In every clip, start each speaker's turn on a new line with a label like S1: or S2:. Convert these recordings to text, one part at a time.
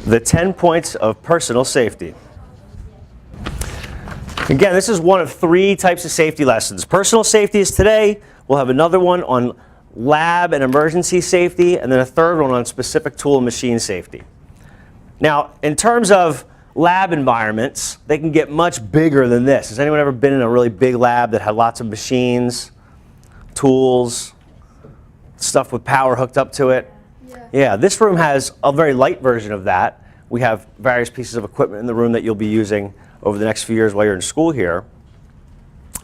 S1: The 10 points of personal safety. Again, this is one of 3 types of safety lessons. Personal safety is today. We'll have another one on lab and emergency safety, and then a third one on specific tool and machine safety. Now, in terms of lab environments, they can get much bigger than this. Has anyone ever been in a really big lab that had lots of machines, tools, stuff with power hooked up to it? Yeah, this room has a very light version of that. We have various pieces of equipment in the room that you'll be using over the next few years while you're in school here.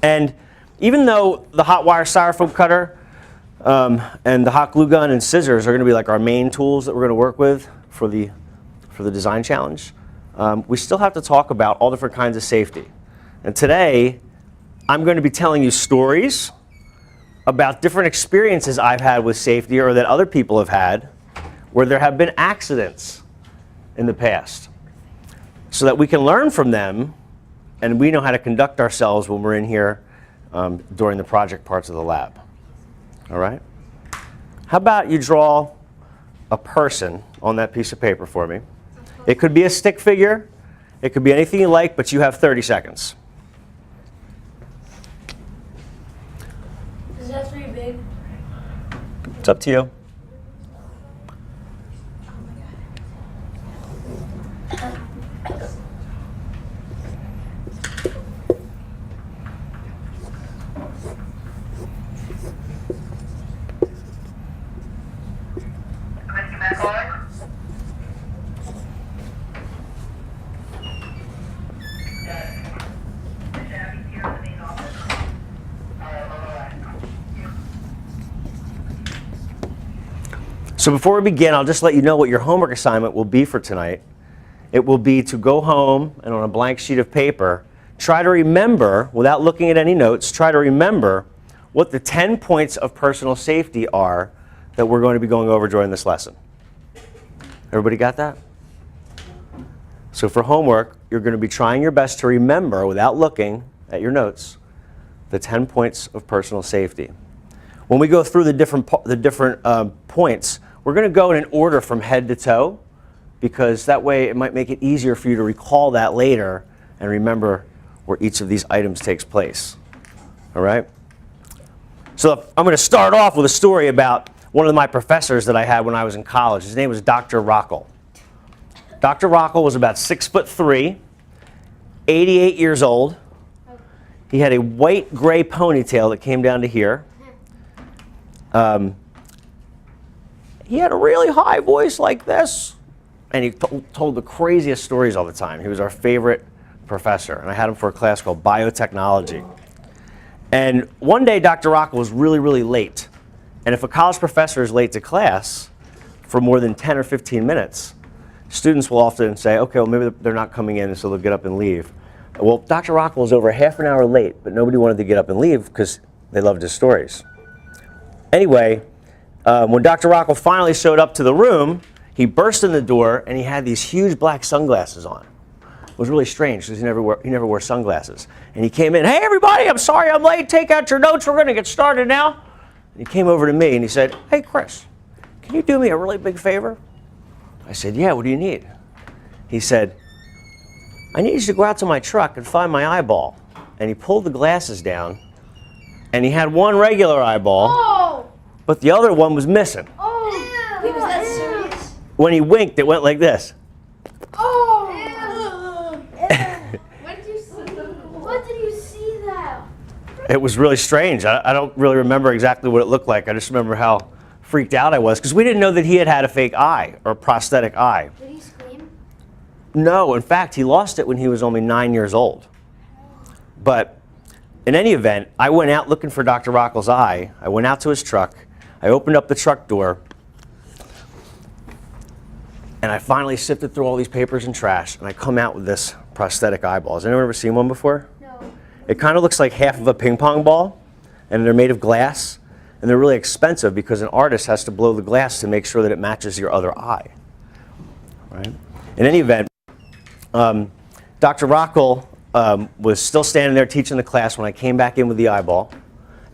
S1: And even though the hot wire styrofoam cutter and the hot glue gun and scissors are going to be like our main tools that we're going to work with for the design challenge, we still have to talk about all different kinds of safety. And today, I'm going to be telling you stories about different experiences I've had with safety or that other people have had where there have been accidents in the past, so that we can learn from them and we know how to conduct ourselves when we're in here during the project parts of the lab. All right? How about you draw a person on that piece of paper for me? It could be a stick figure. It could be anything you like, but you have 30 seconds.
S2: Is that pretty big?
S1: It's up to you. So before we begin, I'll just let you know what your homework assignment will be for tonight. It will be to go home and on a blank sheet of paper, try to remember, without looking at any notes, try to remember what the 10 points of personal safety are that we're going to be going over during this lesson. Everybody got that? So for homework, you're going to be trying your best to remember, without looking at your notes, the 10 points of personal safety. When we go through the different points, we're going to go in an order from head to toe, because that way it might make it easier for you to recall that later and remember where each of these items takes place. All right? So I'm going to start off with a story about one of my professors that I had when I was in college. His name was Dr. Rockel. Dr. Rockel was about 6'3", 88 years old. He had a white-gray ponytail that came down to here. He had a really high voice like this, and he told the craziest stories all the time. He was our favorite professor, and I had him for a class called biotechnology. And one day, Dr. Rockel was really, really late. And if a college professor is late to class for more than 10 or 15 minutes, students will often say, okay, well, maybe they're not coming in, so they'll get up and leave. Well, Dr. Rockel was over half an hour late, but nobody wanted to get up and leave because they loved his stories. Anyway, when Dr. Rockel finally showed up to the room, he burst in the door and he had these huge black sunglasses on. It was really strange because he never wore sunglasses. And he came in, hey everybody, I'm sorry I'm late, take out your notes, we're going to get started now. And he came over to me and he said, hey Chris, can you do me a really big favor? I said, yeah, what do you need? He said, I need you to go out to my truck and find my eyeball. And he pulled the glasses down and he had one regular eyeball.
S2: Oh!
S1: But the other one was missing.
S2: Oh! He was that serious?
S1: When he winked, it went like this.
S2: Oh! What did you see that?
S1: It was really strange. I don't really remember exactly what it looked like. I just remember how freaked out I was because we didn't know that he had had a fake eye or a prosthetic eye.
S2: Did he scream?
S1: No, in fact, he lost it when he was only 9 years old. But in any event, I went out looking for Dr. Rockel's eye. I went out to his truck. I opened up the truck door. And I finally sifted through all these papers and trash. And I come out with this prosthetic eyeball. Has anyone ever seen one before?
S2: No.
S1: It kind of looks like half of a ping pong ball. And they're made of glass. And they're really expensive because an artist has to blow the glass to make sure that it matches your other eye. Right? In any event, Dr. Rockel was still standing there teaching the class when I came back in with the eyeball.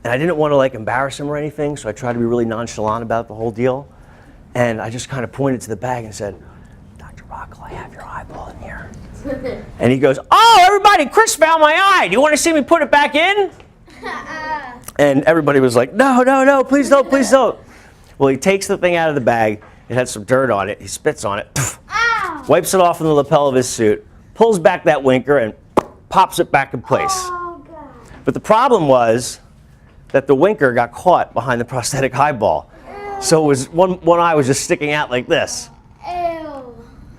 S1: And I didn't want to like embarrass him or anything, so I tried to be really nonchalant about the whole deal. And I just kind of pointed to the bag and said, Dr. Rocco, I have your eyeball in here. And he goes, oh, everybody, Chris found my eye. Do you want to see me put it back in? And everybody was like, no, no, no, please don't, please don't. Well, he takes the thing out of the bag. It had some dirt on it. He spits on it, wipes it off in the lapel of his suit, pulls back that winker, and pops it back in place.
S2: Oh, God.
S1: But the problem was that the winker got caught behind the prosthetic eyeball. So it was one eye was just sticking out like this.
S2: Ew.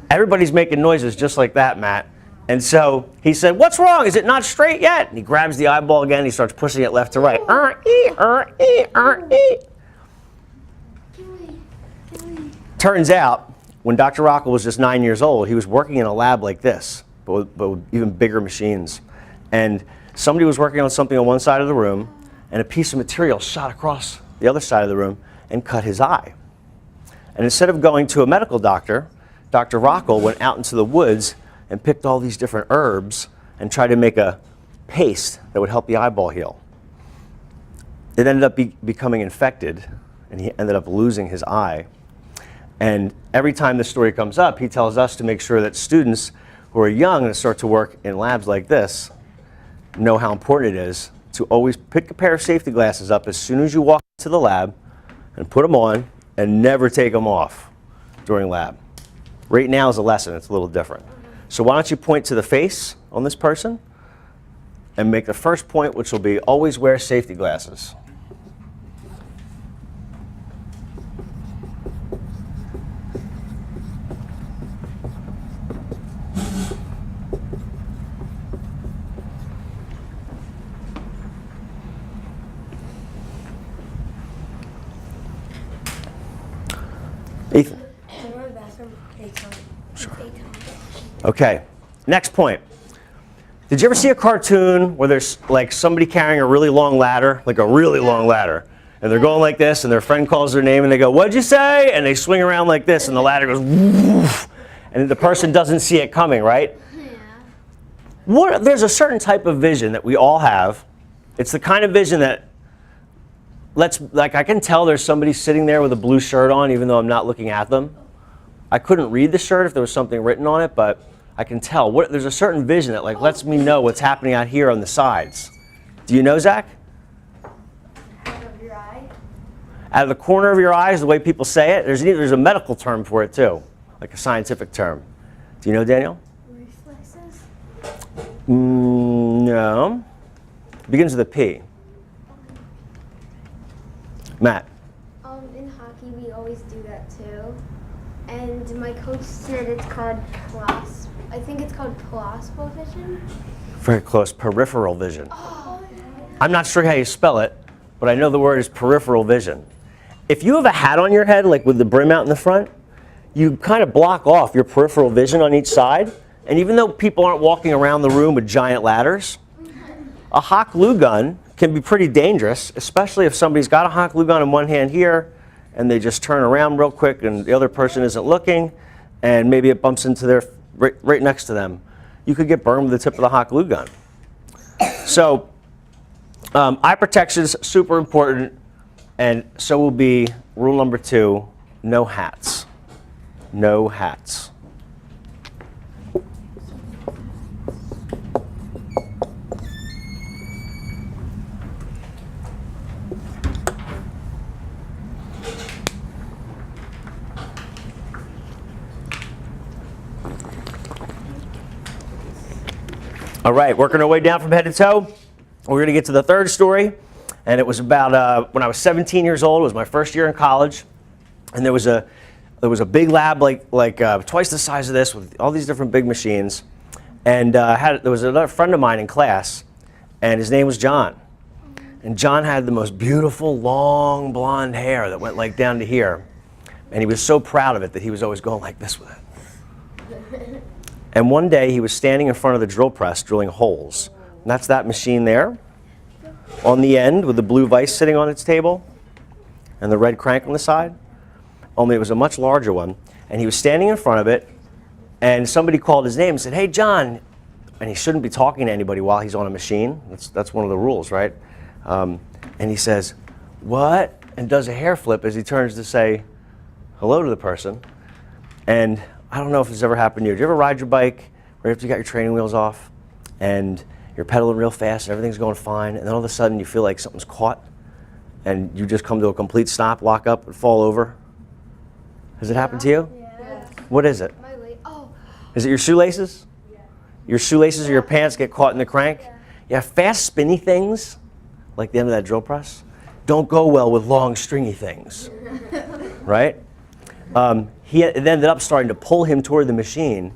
S1: Everybody's making noises just like that, Matt. And so he said, what's wrong? Is it not straight yet? And he grabs the eyeball again. He starts pushing it left to right. Turns out, when Dr. Rockel was just 9 years old, he was working in a lab like this, but with even bigger machines. And somebody was working on something on one side of the room, and a piece of material shot across the other side of the room and cut his eye. And instead of going to a medical doctor, Dr. Rockel went out into the woods and picked all these different herbs and tried to make a paste that would help the eyeball heal. It ended up becoming infected, and he ended up losing his eye. And every time this story comes up, he tells us to make sure that students who are young and start to work in labs like this know how important it is to always pick a pair of safety glasses up as soon as you walk into the lab and put them on and never take them off during lab. Right now is a lesson. It's a little different. So why don't you point to the face on this person and make the first point, which will be always wear safety glasses. Ethan. Sure. Okay, next point. Did you ever see a cartoon where there's like somebody carrying a really long ladder, like a really long ladder, and they're going like this, and their friend calls their name, and they go, "What'd you say?" And they swing around like this, and the ladder goes, woof, and the person doesn't see it coming, right? Yeah. There's a certain type of vision that we all have. It's the kind of vision that like I can tell there's somebody sitting there with a blue shirt on, even though I'm not looking at them. I couldn't read the shirt if there was something written on it, but I can tell. There's a certain vision that like lets me know what's happening out here on the sides. Do you know, Zach?
S2: Out of your eye?
S1: Out of the corner of your eye is the way people say it. There's a medical term for it too, like a scientific term. Do you know, Daniel?
S2: Reflexes?
S1: No. It begins with a P. Matt.
S2: In hockey, we always do that too. And my coach said it's called I think it's called plasma vision.
S1: Very close. Peripheral vision.
S2: Oh.
S1: I'm not sure how you spell it, but I know the word is peripheral vision. If you have a hat on your head, like with the brim out in the front, you kind of block off your peripheral vision on each side. And even though people aren't walking around the room with giant ladders, a hot glue gun can be pretty dangerous, especially if somebody's got a hot glue gun in one hand here, and they just turn around real quick and the other person isn't looking, and maybe it bumps into their right next to them. You could get burned with the tip of the hot glue gun. So eye protection is super important, and so will be rule number 2, no hats. No hats. All right, working our way down from head to toe. We're going to get to the third story, and it was about when I was 17 years old. It was my first year in college, and there was a big lab like twice the size of this with all these different big machines, and there was another friend of mine in class, and his name was John, and John had the most beautiful long blonde hair that went like down to here, and he was so proud of it that he was always going like this with it. And one day he was standing in front of the drill press drilling holes. And that's that machine there on the end with the blue vise sitting on its table and the red crank on the side. Only it was a much larger one. And he was standing in front of it, and somebody called his name and said, "Hey, John." And he shouldn't be talking to anybody while he's on a machine. That's one of the rules, right? And he says, "What?" and does a hair flip as he turns to say hello to the person. And I don't know if it's ever happened to you. Did you ever ride your bike right after you got your training wheels off and you're pedaling real fast and everything's going fine, and then all of a sudden you feel like something's caught and you just come to a complete stop, lock up, and fall over? Has it happened to you?
S2: Yeah.
S1: What is it?
S2: My leg. Oh.
S1: Is it your shoelaces? Yeah. Your shoelaces or your pants get caught in the crank? Yeah, fast spinny things, like the end of that drill press, don't go well with long stringy things, right? It ended up starting to pull him toward the machine,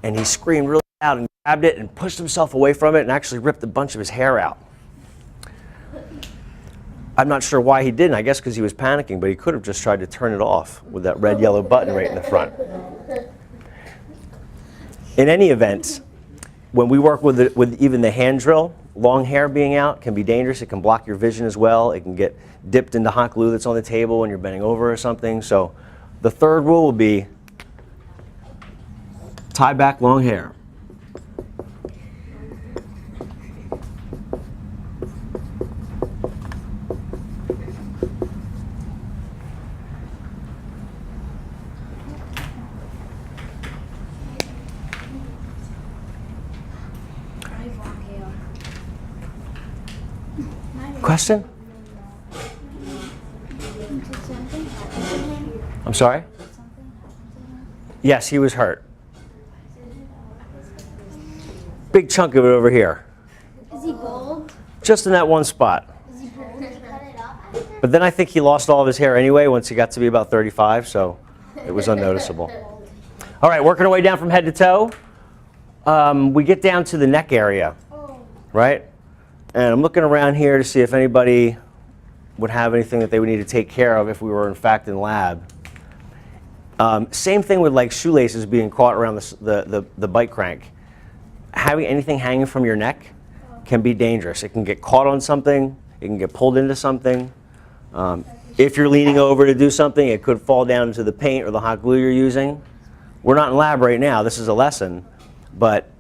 S1: and he screamed really loud and grabbed it and pushed himself away from it and actually ripped a bunch of his hair out. I'm not sure why he didn't. I guess because he was panicking, but he could have just tried to turn it off with that red, yellow button right in the front. In any event, when we work with even the hand drill, long hair being out can be dangerous. It can block your vision as well. It can get dipped into hot glue that's on the table when you're bending over or something. So the third rule will be tie back long hair. Question? I'm sorry? Yes, he was hurt. Big chunk of it over here.
S2: Is he bald?
S1: Just in that one spot.
S2: Is he bald? Did he cut it off after?
S1: But then I think he lost all of his hair anyway once he got to be about 35, so it was unnoticeable. All right, working our way down from head to toe. We get down to the neck area, right? And I'm looking around here to see if anybody would have anything that they would need to take care of if we were in fact in lab. Same thing with like shoelaces being caught around the bike crank. Having anything hanging from your neck can be dangerous. It can get caught on something, it can get pulled into something. If you're leaning over to do something, it could fall down into the paint or the hot glue you're using. We're not in lab right now, this is a lesson, but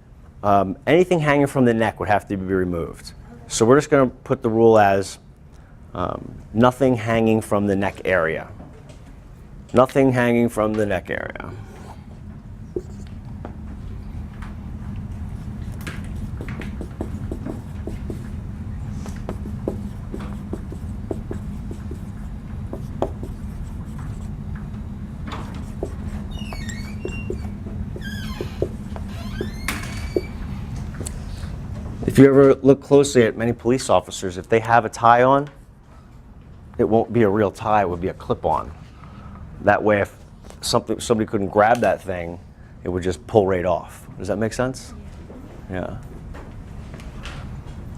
S1: anything hanging from the neck would have to be removed. So we're just going to put the rule as nothing hanging from the neck area. Nothing hanging from the neck area. If you ever look closely at many police officers, if they have a tie on, it won't be a real tie, it would be a clip-on. That way, if somebody couldn't grab that thing, it would just pull right off. Does that make sense? Yeah.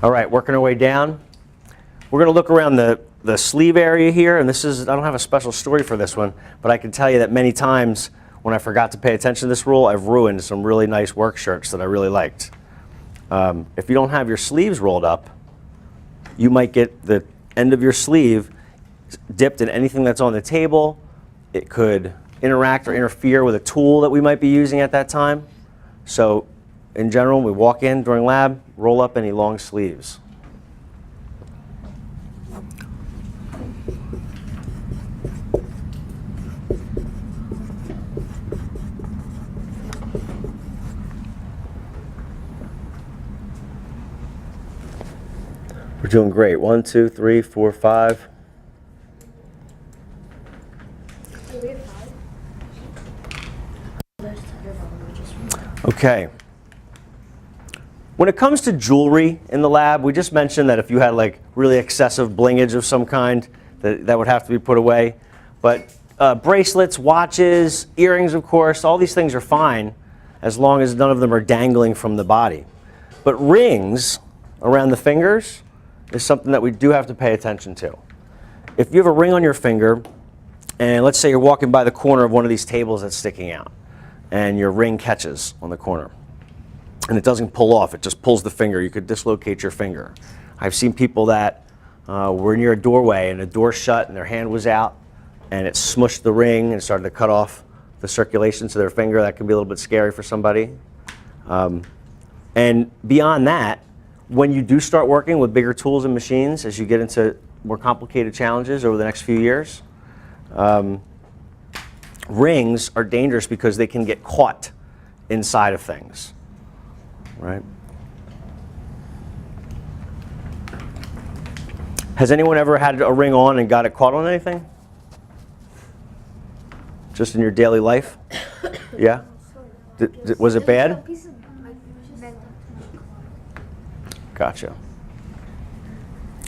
S1: All right, working our way down. We're going to look around the sleeve area here, and this is, I don't have a special story for this one, but I can tell you that many times when I forgot to pay attention to this rule, I've ruined some really nice work shirts that I really liked. If you don't have your sleeves rolled up, you might get the end of your sleeve dipped in anything that's on the table. It could interact or interfere with a tool that we might be using at that time. So in general, we walk in during lab, roll up any long sleeves. We're doing great. 1, 2, 3, 4, 5. Okay. When it comes to jewelry in the lab, we just mentioned that if you had like really excessive blingage of some kind, that would have to be put away. But bracelets, watches, earrings, of course, all these things are fine as long as none of them are dangling from the body. But rings around the fingers is something that we do have to pay attention to. If you have a ring on your finger, and let's say you're walking by the corner of one of these tables that's sticking out, and your ring catches on the corner, and it doesn't pull off, it just pulls the finger, you could dislocate your finger. I've seen people that were near a doorway and the door shut and their hand was out, and it smushed the ring and started to cut off the circulation to their finger. That can be a little bit scary for somebody. And beyond that, when you do start working with bigger tools and machines, as you get into more complicated challenges over the next few years, rings are dangerous because they can get caught inside of things, right? Has anyone ever had a ring on and got it caught on anything? Just in your daily life? Yeah? Was it bad? Gotcha.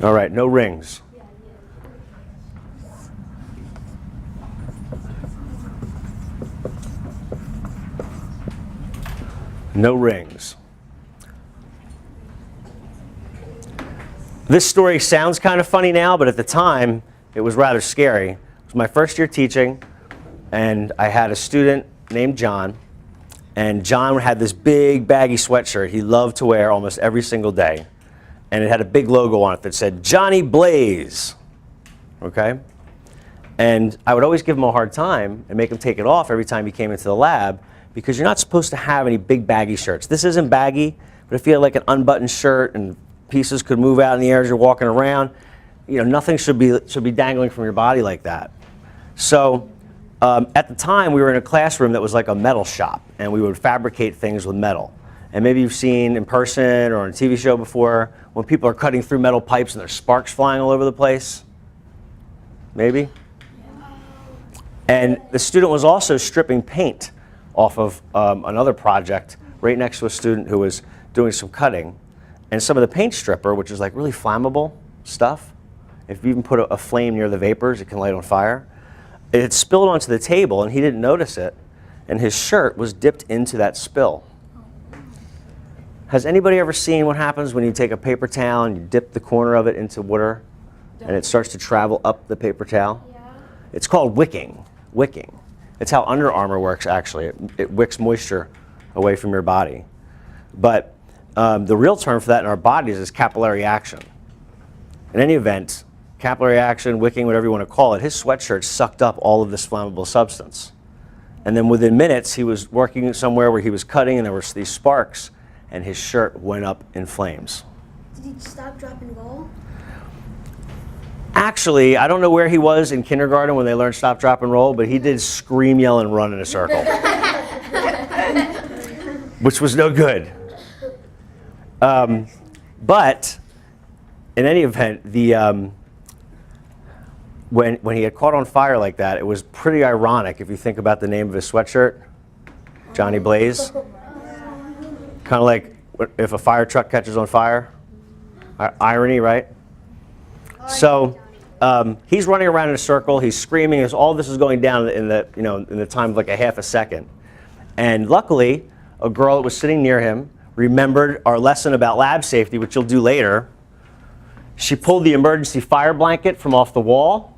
S1: All right, no rings. No rings. This story sounds kind of funny now, but at the time, it was rather scary. It was my first year teaching, and I had a student named John, and John had this big baggy sweatshirt he loved to wear almost every single day, and it had a big logo on it that said, Johnny Blaze, okay? And I would always give him a hard time and make him take it off every time he came into the lab, because you're not supposed to have any big baggy shirts. This isn't baggy, but if you had like an unbuttoned shirt and pieces could move out in the air as you're walking around, you know, nothing should be dangling from your body like that. So at the time, we were in a classroom that was like a metal shop, and we would fabricate things with metal. And maybe you've seen in person or on a TV show before when people are cutting through metal pipes and there's sparks flying all over the place. Maybe? And the student was also stripping paint off of another project right next to a student who was doing some cutting. And some of the paint stripper, which is like really flammable stuff, if you even put a flame near the vapors, it can light on fire. It had spilled onto the table, and he didn't notice it, and his shirt was dipped into that spill. Has anybody ever seen what happens when you take a paper towel and you dip the corner of it into water, and it starts to travel up the paper towel?
S2: Yeah.
S1: It's called wicking. Wicking. It's how Under Armour works, actually. It wicks moisture away from your body. But the real term for that in our bodies is capillary action. In any event, capillary action, wicking, whatever you want to call it, his sweatshirt sucked up all of this flammable substance. And then within minutes, he was working somewhere where he was cutting and there were these sparks, and his shirt went up in flames.
S2: Did he stop, drop, and roll?
S1: Actually, I don't know where he was in kindergarten when they learned stop, drop, and roll, but he did scream, yell, and run in a circle, which was no good. But in any event, when he had caught on fire like that, it was pretty ironic if you think about the name of his sweatshirt, Johnny Blaze. Kind of like if a fire truck catches on fire. Irony, right? So he's running around in a circle. He's screaming. As all this is going down in the time of like a half a second. And luckily, a girl that was sitting near him remembered our lesson about lab safety, which you'll do later. She pulled the emergency fire blanket from off the wall.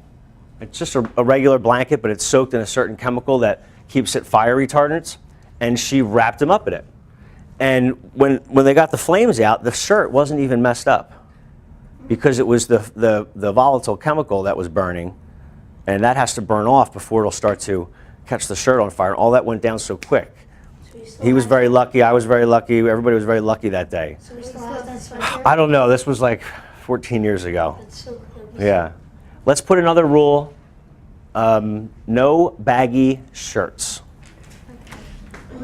S1: It's just a regular blanket, but it's soaked in a certain chemical that keeps it fire retardant. And she wrapped him up in it. And when they got the flames out, the shirt wasn't even messed up, because it was the volatile chemical that was burning, and that has to burn off before it'll start to catch the shirt on fire. All that went down so quick. He was very lucky. I was very lucky. Everybody was very lucky that day.
S2: So we still have that sweatshirt?
S1: I don't know. This was like 14 years ago.
S2: That's so cool.
S1: Yeah. Let's put another rule. No baggy shirts.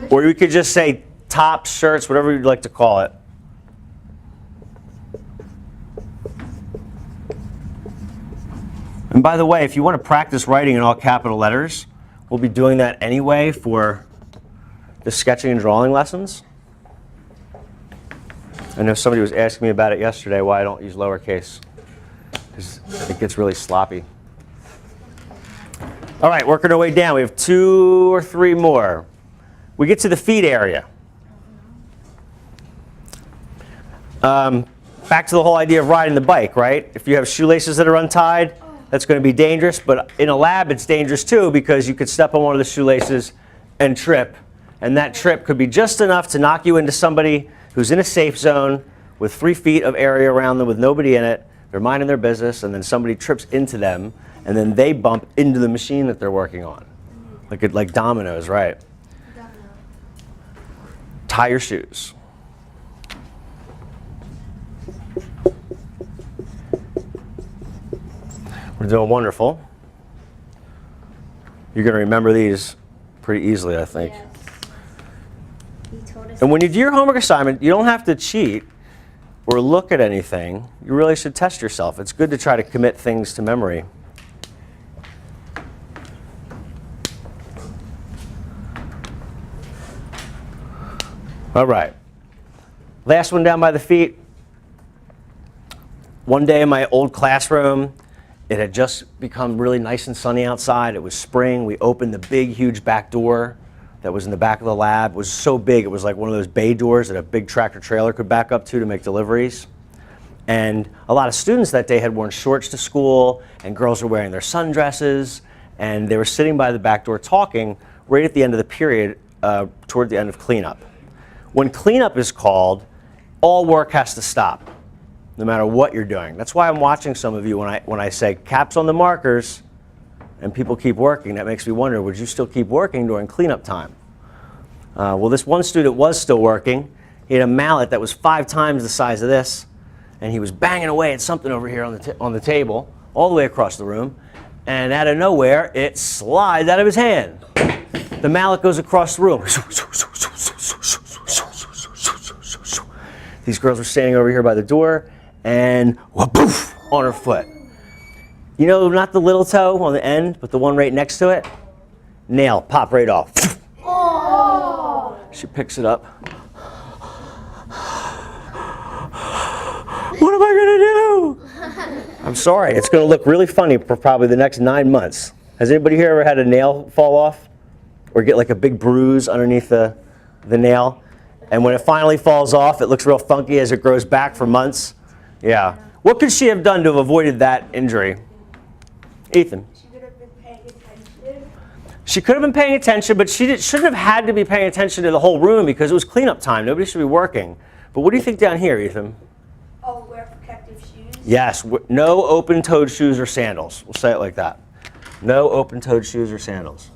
S1: Or you could just say top shirts, whatever you'd like to call it. And by the way, if you want to practice writing in all capital letters, we'll be doing that anyway for the sketching and drawing lessons. I know somebody was asking me about it yesterday, why I don't use lowercase, because it gets really sloppy. All right, working our way down. We have 2 or 3 more. We get to the feet area. Back to the whole idea of riding the bike, right? If you have shoelaces that are untied, that's going to be dangerous. But in a lab, it's dangerous too, because you could step on one of the shoelaces and trip. And that trip could be just enough to knock you into somebody who's in a safe zone with 3 feet of area around them with nobody in it. They're minding their business, and then somebody trips into them, and then they bump into the machine that they're working on. Like dominoes, right? Tie your shoes. We're doing wonderful. You're going to remember these pretty easily, I think.
S2: Yes. He told us.
S1: And when you do your homework assignment, you don't have to cheat or look at anything. You really should test yourself. It's good to try to commit things to memory. All right. Last one down by the feet. One day in my old classroom, it had just become really nice and sunny outside. It was spring. We opened the big, huge back door that was in the back of the lab. It was so big, it was like one of those bay doors that a big tractor trailer could back up to make deliveries. And a lot of students that day had worn shorts to school, and girls were wearing their sundresses, and they were sitting by the back door talking right at the end of the period, toward the end of cleanup. When cleanup is called, all work has to stop, no matter what you're doing. That's why I'm watching some of you when I say caps on the markers and people keep working. That makes me wonder, would you still keep working during cleanup time? Well, this one student was still working. He had a mallet that was 5 times the size of this, and he was banging away at something over here on the table, all the way across the room, and out of nowhere, it slides out of his hand. The mallet goes across the room. These girls were standing over here by the door, and wha-poof, on her foot. You know, not the little toe on the end, but the one right next to it? Nail, pop right off.
S2: Oh.
S1: She picks it up. What am I gonna do? I'm sorry, it's gonna look really funny for probably the next 9 months. Has anybody here ever had a nail fall off? Or get like a big bruise underneath the nail? And when it finally falls off, it looks real funky as it grows back for months. Yeah. What could she have done to have avoided that injury? Ethan?
S3: She could have been paying attention.
S1: She could have been paying attention, but she shouldn't have had to be paying attention to the whole room because it was cleanup time. Nobody should be working. But what do you think down here, Ethan?
S3: Oh, wear protective shoes.
S1: Yes, no open-toed shoes or sandals. We'll say it like that. No open-toed shoes or sandals.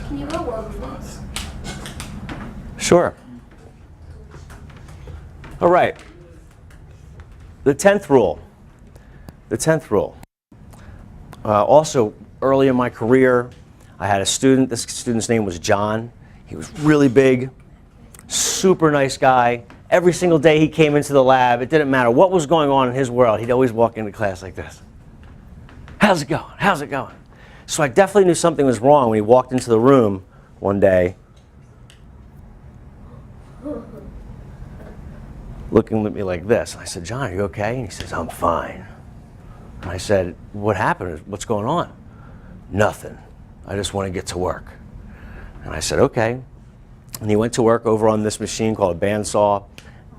S2: Can you go work, please?
S1: Sure. All right. The 10th rule. The 10th rule. Also, early in my career, I had a student. This student's name was John. He was really big, super nice guy. Every single day he came into the lab, it didn't matter what was going on in his world, he'd always walk into class like this. How's it going? How's it going? So I definitely knew something was wrong when he walked into the room one day, looking at me like this. And I said, John, are you okay? And he says, I'm fine. And I said, what happened? What's going on? Nothing. I just want to get to work. And I said, okay. And he went to work over on this machine called a bandsaw.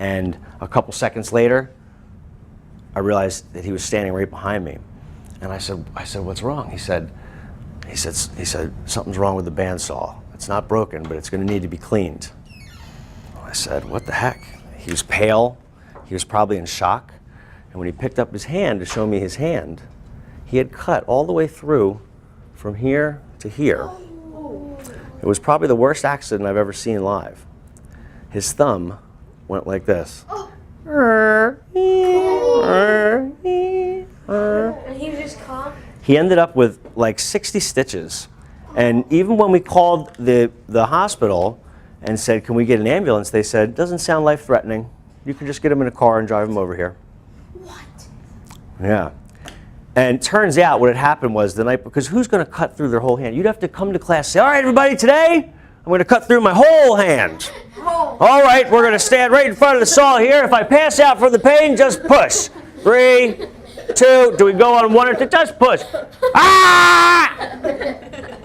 S1: And a couple seconds later, I realized that he was standing right behind me. And I said, what's wrong? He said, something's wrong with the bandsaw. It's not broken, but it's going to need to be cleaned. I said, what the heck? He was pale. He was probably in shock. And when he picked up his hand to show me his hand, he had cut all the way through from here to here. It was probably the worst accident I've ever seen live. His thumb went like this.
S2: And he was just calm?
S1: He ended up with like 60 stitches. And even when we called the hospital and said, can we get an ambulance? They said, doesn't sound life-threatening. You can just get him in a car and drive him over here.
S2: What?
S1: Yeah. And it turns out what had happened was the night, because who's going to cut through their whole hand? You'd have to come to class and say, all right, everybody, today I'm going to cut through my whole hand.
S2: Oh.
S1: All right, we're going to stand right in front of the saw here. If I pass out from the pain, just push. 3, 2, do we go on 1 or 2? Just push. Ah!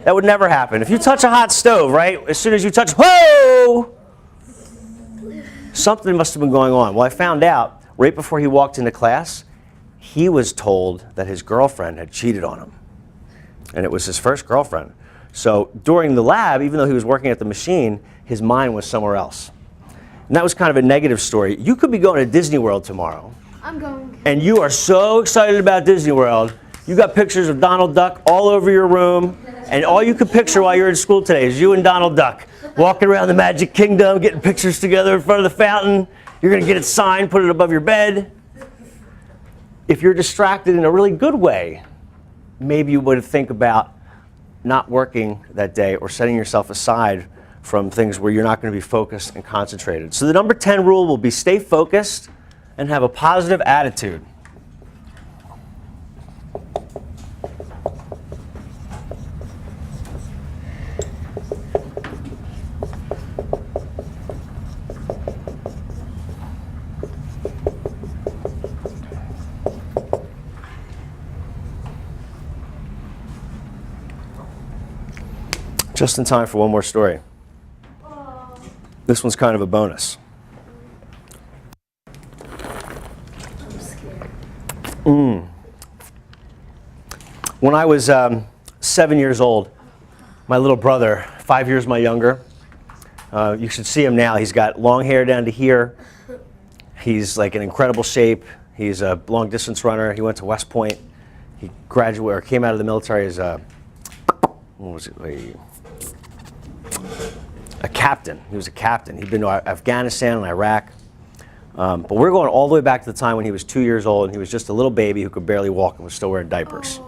S1: That would never happen. If you touch a hot stove, right, as soon as you touch, whoa! Something must have been going on. Well, I found out right before he walked into class, he was told that his girlfriend had cheated on him. And it was his first girlfriend. So during the lab, even though he was working at the machine, his mind was somewhere else. And that was kind of a negative story. You could be going to Disney World tomorrow.
S2: I'm going.
S1: And you are so excited about Disney World. You got pictures of Donald Duck all over your room. And all you could picture while you're in school today is you and Donald Duck walking around the Magic Kingdom, getting pictures together in front of the fountain. You're going to get it signed, put it above your bed. If you're distracted in a really good way, maybe you would think about not working that day or setting yourself aside from things where you're not going to be focused and concentrated. So the number 10 rule will be stay focused and have a positive attitude. Just in time for one more story. This one's kind of a bonus.
S2: I'm scared.
S1: When I was 7 years old, my little brother, 5 years my younger, you should see him now. He's got long hair down to here. He's like in incredible shape. He's a long distance runner. He went to West Point. He graduated or came out of the military as a captain. He was a captain. He'd been to Afghanistan and Iraq. But we're going all the way back to the time when he was 2 years old and he was just a little baby who could barely walk and was still wearing diapers.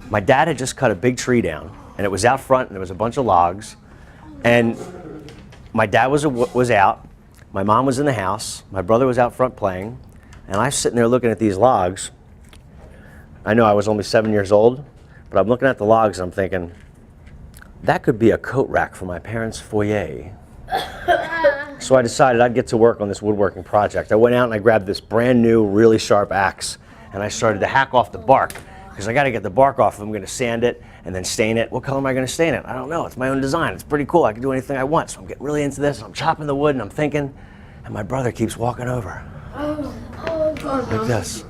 S1: My dad had just cut a big tree down and it was out front and there was a bunch of logs. And my dad was out, my mom was in the house, my brother was out front playing, and I was sitting there looking at these logs. I know I was only 7 years old, but I'm looking at the logs and I'm thinking, that could be a coat rack for my parents' foyer. So I decided I'd get to work on this woodworking project. I went out and I grabbed this brand new, really sharp axe, and I started to hack off the bark, because I got to get the bark off if I'm going to sand it and then stain it. What color am I going to stain it? I don't know. It's my own design. It's pretty cool. I can do anything I want. So I'm getting really into this. I'm chopping the wood and I'm thinking, and my brother keeps walking over like this.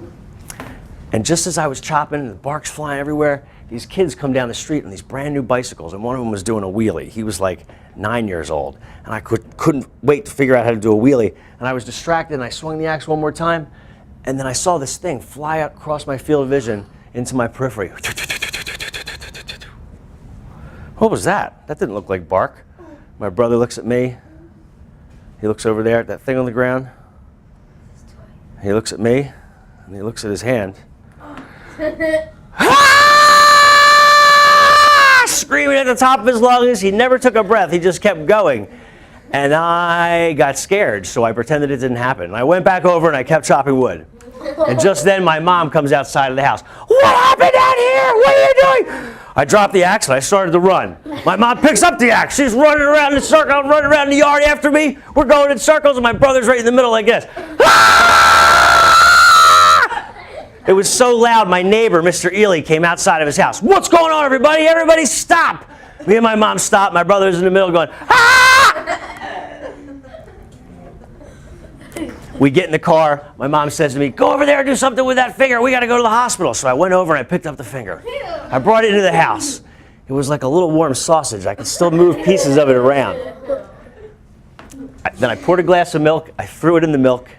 S1: And just as I was chopping and the bark's flying everywhere, these kids come down the street on these brand new bicycles, and one of them was doing a wheelie. He was like 9 years old, and I couldn't wait to figure out how to do a wheelie. And I was distracted, and I swung the axe one more time, and then I saw this thing fly out across my field of vision into my periphery. What was that? That didn't look like bark. My brother looks at me. He looks over there at that thing on the ground. He looks at me, and he looks at his hand. Screaming at the top of his lungs. He never took a breath. He just kept going. And I got scared, so I pretended it didn't happen. And I went back over and I kept chopping wood. And just then my mom comes outside of the house. What happened out here? What are you doing? I dropped the axe and I started to run. My mom picks up the axe. She's running around in a circle, running around the yard after me. We're going in circles and my brother's right in the middle like this. It was so loud, my neighbor, Mr. Ely, came outside of his house. What's going on, everybody? Everybody stop! Me and my mom stopped. My brother was in the middle going, ah! We get in the car. My mom says to me, go over there and do something with that finger. We got to go to the hospital. So I went over and I picked up the finger. I brought it into the house. It was like a little warm sausage. I could still move pieces of it around. Then I poured a glass of milk. I threw it in the milk.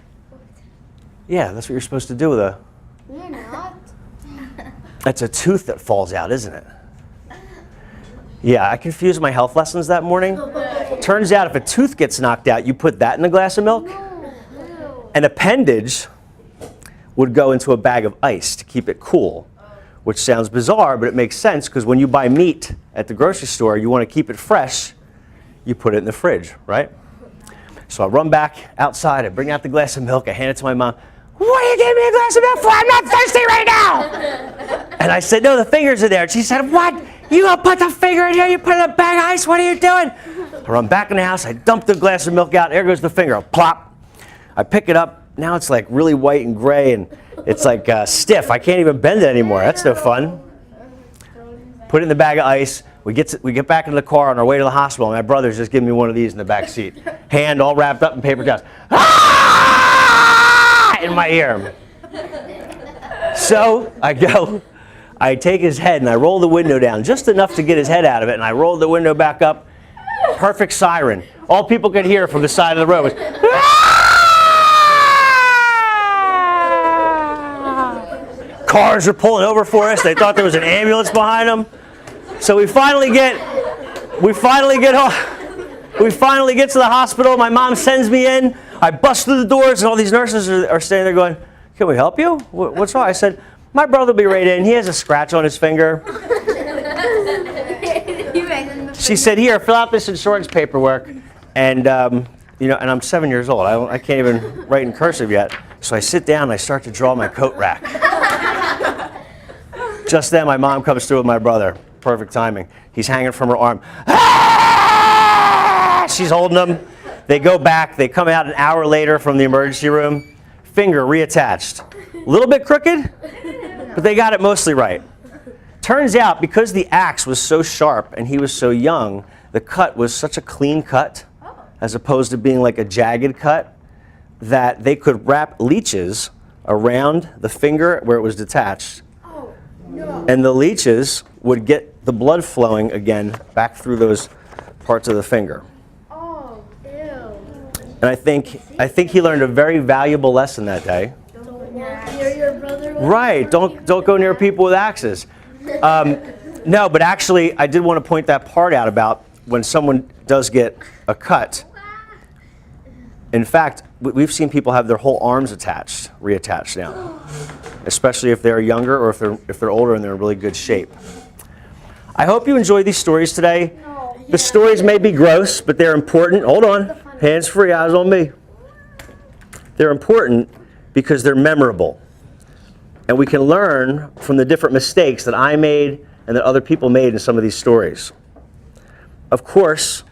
S1: Yeah, that's what you're supposed to do with a...
S2: You're not.
S1: That's a tooth that falls out, isn't it? Yeah, I confused my health lessons that morning. Turns out if a tooth gets knocked out, you put that in a glass of milk. An appendage would go into a bag of ice to keep it cool, which sounds bizarre, but it makes sense because when you buy meat at the grocery store, you want to keep it fresh, you put it in the fridge, right? So I run back outside, I bring out the glass of milk, I hand it to my mom. What are you giving me a glass of milk for? I'm not thirsty right now. And I said, no, the fingers are there. And she said, what? You gonna put the finger in here? You put it in a bag of ice? What are you doing? I run back in the house. I dump the glass of milk out. There goes the finger. Plop. I pick it up. Now it's like really white and gray, and it's like stiff. I can't even bend it anymore. That's no fun. Put it in the bag of ice. We get back into the car on our way to the hospital. My brother's just giving me one of these in the back seat. Hand all wrapped up in paper towels. In my ear. So I take his head and I roll the window down just enough to get his head out of it, and I roll the window back up. Perfect siren. All people could hear from the side of the road was, Cars are pulling over for us. They thought there was an ambulance behind them. So we finally get home. We finally get to the hospital. My mom sends me in. I bust through the doors, and all these nurses are standing there going, "Can we help you? What's wrong?" I said, "My brother will be right in. He has a scratch on his finger." She said, "Here, fill out this insurance paperwork." And and I'm 7 years old. I can't even write in cursive yet. So I sit down and I start to draw my coat rack. Just then, my mom comes through with my brother. Perfect timing. He's hanging from her arm. Ah! She's holding him. They go back. They come out an hour later from the emergency room. Finger reattached. A little bit crooked, but they got it mostly right. Turns out, because the axe was so sharp and he was so young, the cut was such a clean cut, as opposed to being like a jagged cut, that they could wrap leeches around the finger where it was detached. And the leeches would get the blood flowing again back through those parts of the finger.
S2: Oh, ew.
S1: And I think he learned a very valuable lesson that day.
S2: Near your brother.
S1: Right, don't go near people with axes. No, but actually I did want to point that part out about when someone does get a cut. In fact, we've seen people have their whole arms reattached now, especially if they're younger or if they're older and they're in really good shape. I hope you enjoyed these stories today. The stories may be gross, but they're important. Hold on, hands free, eyes on me. They're important because they're memorable. And we can learn from the different mistakes that I made and that other people made in some of these stories. Of course,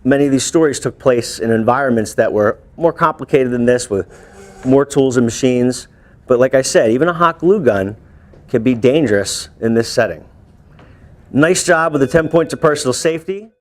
S1: many of these stories took place in environments that were more complicated than this, with more tools and machines. But like I said, even a hot glue gun can be dangerous in this setting. Nice job with the 10 points of personal safety.